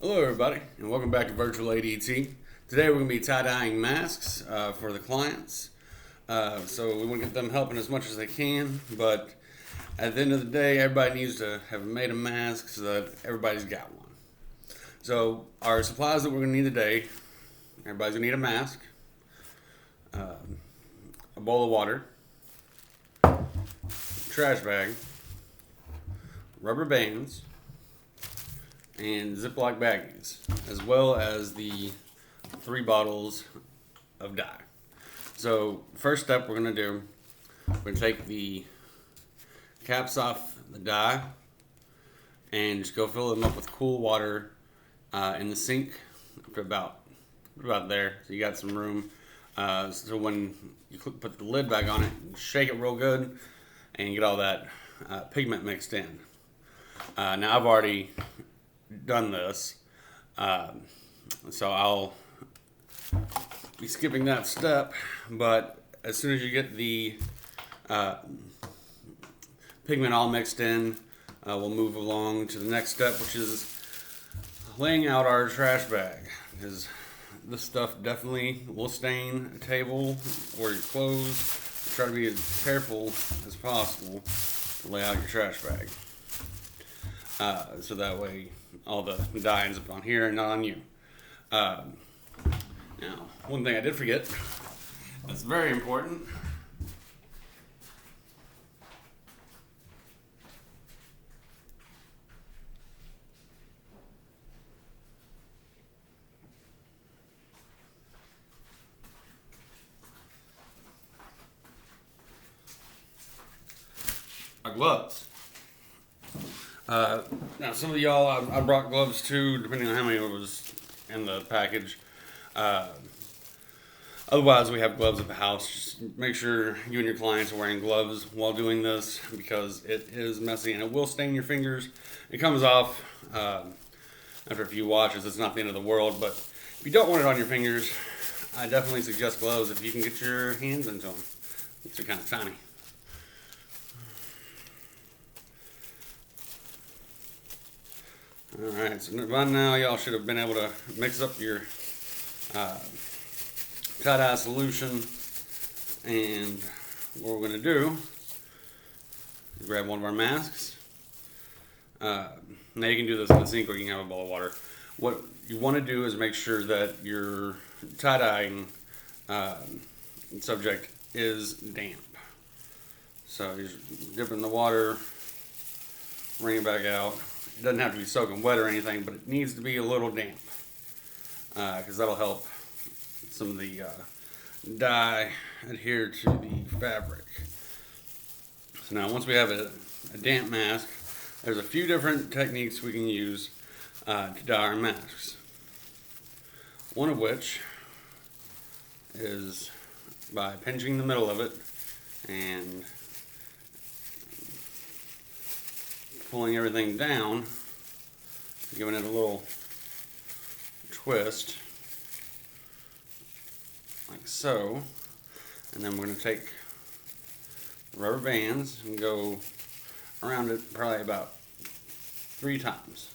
Hello everybody, and welcome back to Virtual ADT. Today we're going to be tie-dyeing masks for the clients. So we want to get them helping as much as they can, but at the end of the day, everybody needs to have made a mask so that everybody's got one. So our supplies that we're going to need today, everybody's going to need a mask, a bowl of water, trash bag, rubber bands, and Ziploc baggies, as well as the 3 bottles of dye. So first step we're going to do, we're going to take the caps off the dye and just go fill them up with cool water in the sink up to about there, so you got some room. So when you put the lid back on it, shake it real good and get all that pigment mixed in. Now I've already done this, so I'll be skipping that step, but as soon as you get the pigment all mixed in, we'll move along to the next step, which is laying out our trash bag, because this stuff definitely will stain a table or your clothes. Try to be as careful as possible to lay out your trash bag, so that way all the dye ends up on here and not on you. Now, one thing I did forget that's very important. Our gloves. Now, some of y'all, I brought gloves too, depending on how many was in the package. Otherwise, we have gloves at the house. Just make sure you and your clients are wearing gloves while doing this, because it is messy and it will stain your fingers. It comes off after a few washes. It's not the end of the world, but if you don't want it on your fingers, I definitely suggest gloves if you can get your hands into them. They're kind of tiny. Alright, so by now y'all should have been able to mix up your tie-dye solution, and what we're going to do is grab one of our masks. Now you can do this in the sink or you can have a bowl of water. What you want to do is make sure that your tie-dyeing subject is damp. So you just dip in the water, wring it back out. It doesn't have to be soaking wet or anything, but it needs to be a little damp, because that'll help some of the dye adhere to the fabric. So now once we have a damp mask, there's a few different techniques we can use to dye our masks. One of which is by pinching the middle of it and pulling everything down, giving it a little twist, like so, and then we're going to take the rubber bands and go around it probably about 3 times.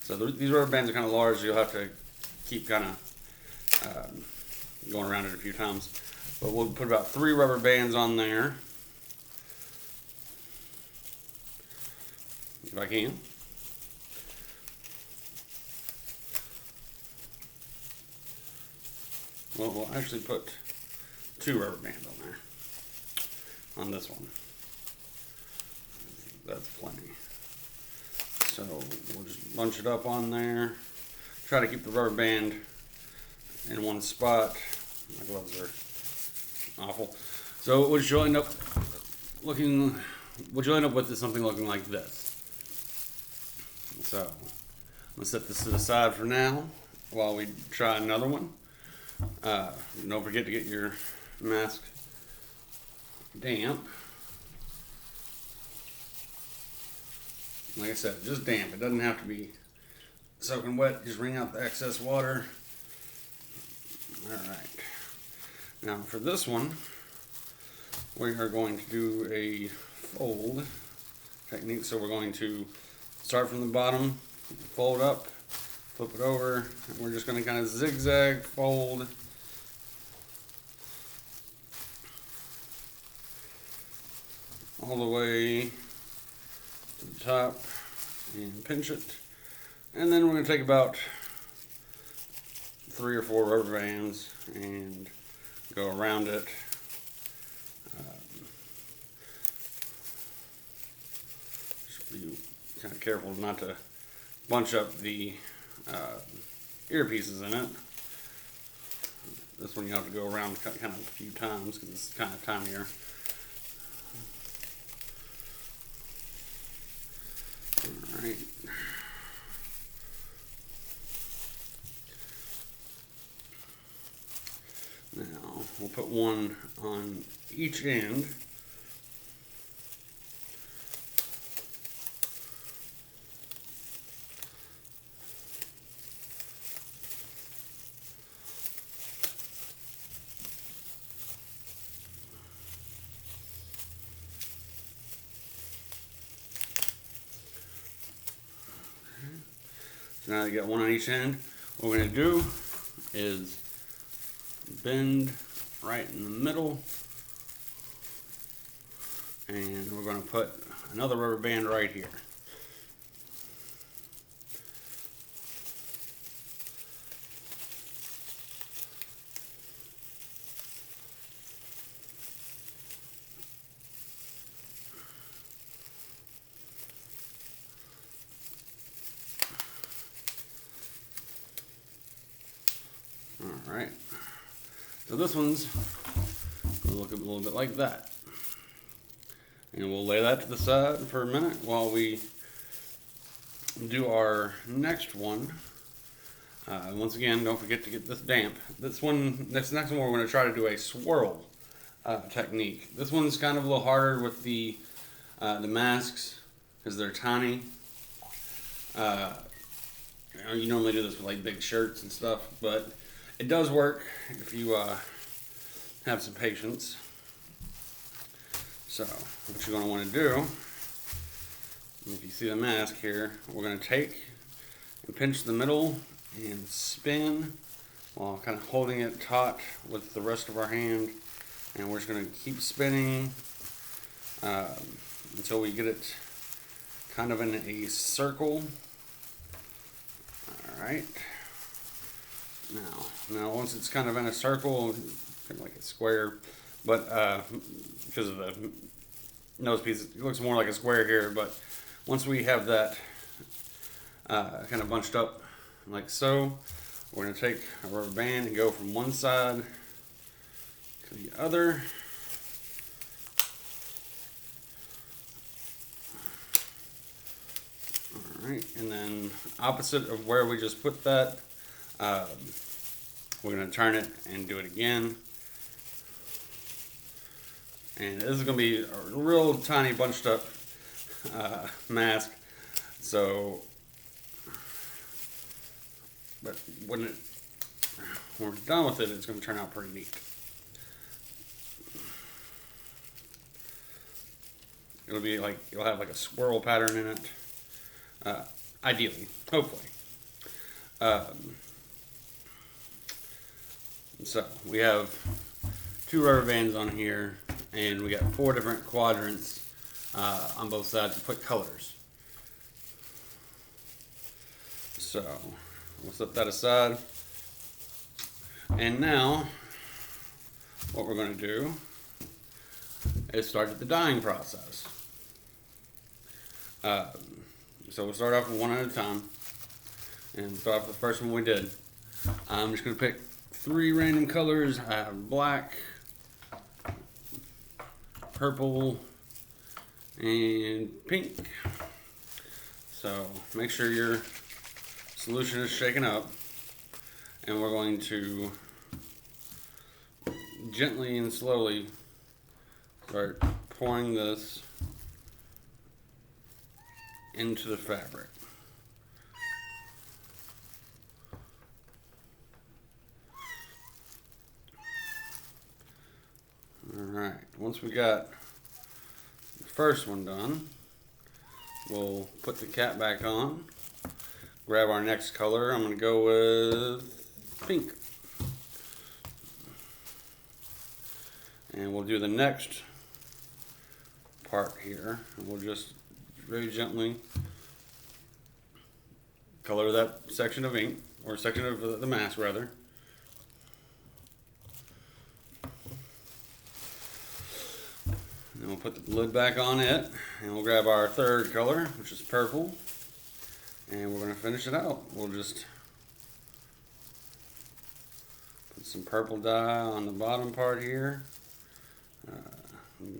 So these rubber bands are kind of large, so you'll have to keep kind of going around it a few times, but we'll put about 3 rubber bands on there. If I can. Well, we'll actually put 2 rubber bands on there. On this one. That's plenty. So we'll just bunch it up on there. Try to keep the rubber band in one spot. My gloves are awful. So what you'll end up with is something looking like this. So, I'm going to set this to the side for now while we try another one. Don't forget to get your mask damp. Like I said, just damp. It doesn't have to be soaking wet. Just wring out the excess water. Alright. Now for this one, we are going to do a fold technique. So we're going to start from the bottom fold up, flip it over, and we're just going to kind of zigzag fold all the way to the top and pinch it. And then we're going to take about 3 or 4 rubber bands and go around it. Just be kind of careful not to bunch up the earpieces in it. This one you have to go around kind of a few times because it's kind of tinier. Alright. Now we'll put one on each end. So now you got one on each end. What we're going to do is bend right in the middle, and we're going to put another rubber band right here. Alright, so this one's going to look a little bit like that. And we'll lay that to the side for a minute while we do our next one. Once again, don't forget to get this damp. This next one we're going to try to do a swirl technique. This one's kind of a little harder with the masks because they're tiny. You normally do this with like big shirts and stuff, but it does work if you have some patience. So what you're going to want to do, if you see the mask here, we're going to take and pinch the middle and spin while kind of holding it taut with the rest of our hand, and we're just going to keep spinning until we get it kind of in a circle. Alright. Now once it's kind of in a circle, kind of like a square, but because of the nose piece, it looks more like a square here, but once we have that kind of bunched up like so, we're going to take a rubber band and go from one side to the other. Alright, and then opposite of where we just put that, we're going to turn it and do it again. And this is going to be a real tiny bunched up mask. So, but when we're done with it, it's going to turn out pretty neat. It'll be like, you'll have like a swirl pattern in it. Ideally, hopefully. So we have 2 rubber bands on here, and we got 4 different quadrants on both sides to put colors. So we'll set that aside, and now what we're going to do is start the dyeing process. So we'll start off with one at a time, and start off with the first one we did. I'm just going to pick 3 random colors. I have black, purple, and pink. So make sure your solution is shaken up, and we're going to gently and slowly start pouring this into the fabric. Alright, once we got the first one done, we'll put the cap back on, grab our next color. I'm going to go with pink. And we'll do the next part here. And we'll just very gently color that section of ink, or section of the mask rather. And we'll put the lid back on it, and we'll grab our third color, which is purple, and we're going to finish it out. We'll just put some purple dye on the bottom part here.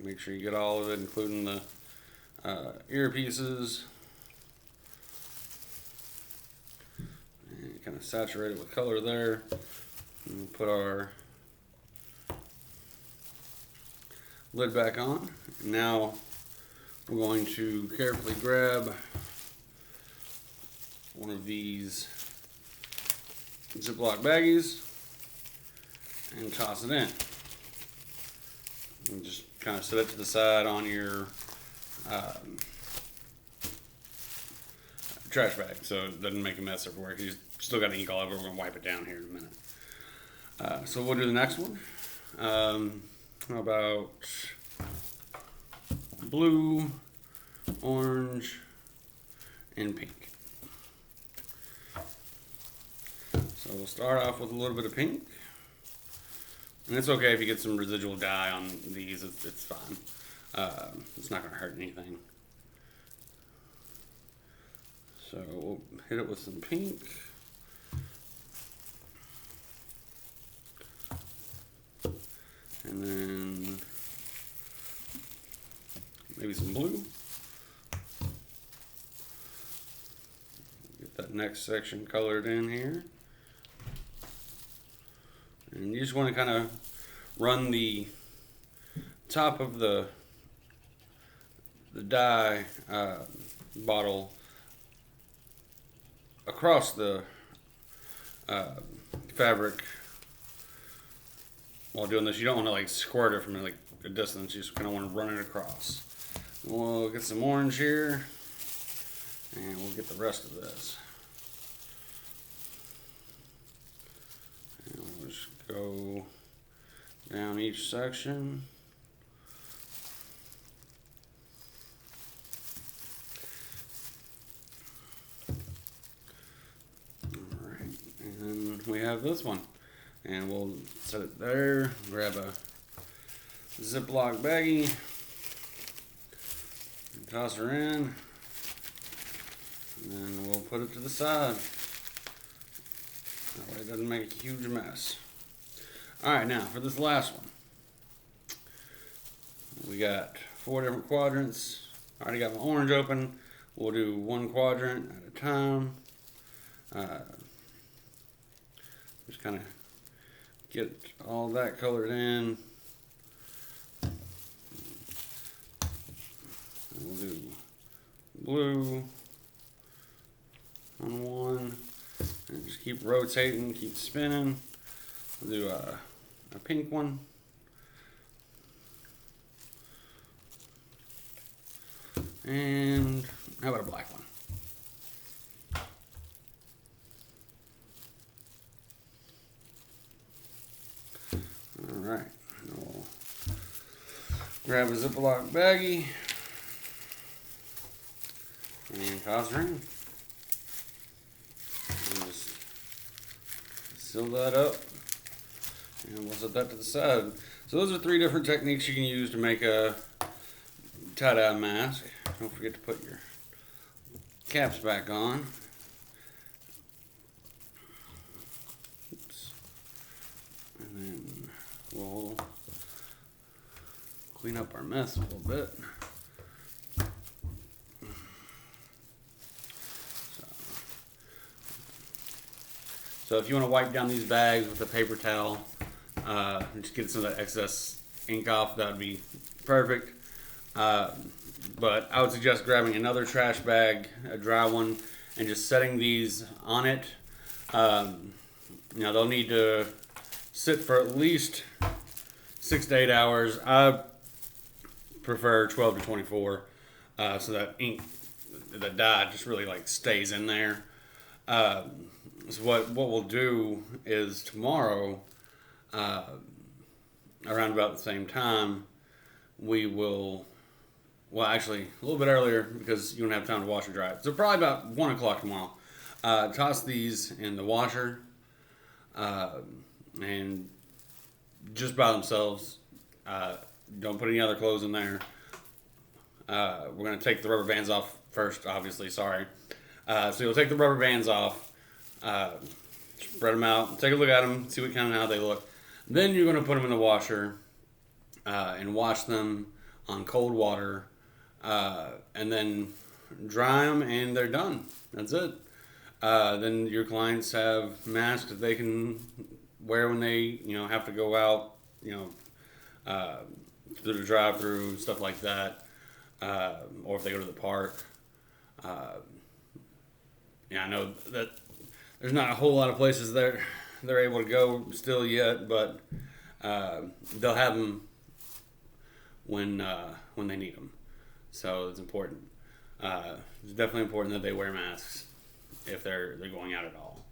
Make sure you get all of it, including the earpieces. And kind of saturate it with color there. And we'll put our lid back on. Now we're going to carefully grab one of these Ziploc baggies and toss it in. And just kind of set it to the side on your trash bag so it doesn't make a mess everywhere. You still got ink all over. We're going to wipe it down here in a minute. So we'll do the next one. How about blue, orange, and pink? So we'll start off with a little bit of pink. And it's okay if you get some residual dye on these, it's fine. It's not going to hurt anything. So we'll hit it with some pink. And then maybe some blue. Get that next section colored in here. And you just want to kind of run the top of the dye bottle across the fabric while doing this. You don't want to like squirt it from like a distance. You just kind of want to run it across. We'll get some orange here, and we'll get the rest of this. And we'll just go down each section. Alright, and we have this one. And we'll set it there, grab a Ziploc baggie, toss her in, and then we'll put it to the side. That way it doesn't make a huge mess. Alright, now for this last one. We got 4 different quadrants. I already got my orange open. We'll do one quadrant at a time. Just kind of get all that colored in. We'll do blue on one, and just keep rotating, keep spinning. We'll do a pink one. And how about a black one? Alright, we'll grab a Ziploc baggie and toss her in. And just seal that up, and we'll set that to the side. So those are 3 different techniques you can use to make a tie-dye mask. Don't forget to put your caps back on. Oops. And then we'll clean up our mess a little bit. So if you want to wipe down these bags with a paper towel, and just get some of that excess ink off, that would be perfect. But I would suggest grabbing another trash bag, a dry one, and just setting these on it. They'll need to sit for at least 6 to 8 hours. I prefer 12 to 24, so that ink, the dye just really like stays in there. So what we'll do is tomorrow, uh, around about the same time, we will. Well, actually, a little bit earlier because you don't have time to wash or dry it. So probably about 1 o'clock tomorrow. Toss these in the washer, and just by themselves. Don't put any other clothes in there. We're gonna take the rubber bands off first, obviously. Sorry. So you'll take the rubber bands off, spread them out, take a look at them, see what kind of how they look. Then you're gonna put them in the washer and wash them on cold water, and then dry them, and they're done. That's it. Then your clients have masks that they can wear when they have to go out, through the drive-through, stuff like that, or if they go to the park. Yeah, I know that there's not a whole lot of places they're able to go still yet, but they'll have them when they need them. So it's important. It's definitely important that they wear masks if they're going out at all.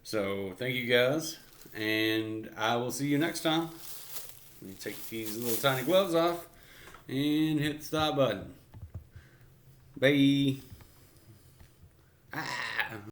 So thank you guys, and I will see you next time. Let me take these little tiny gloves off and hit the stop button. Bye. Ah.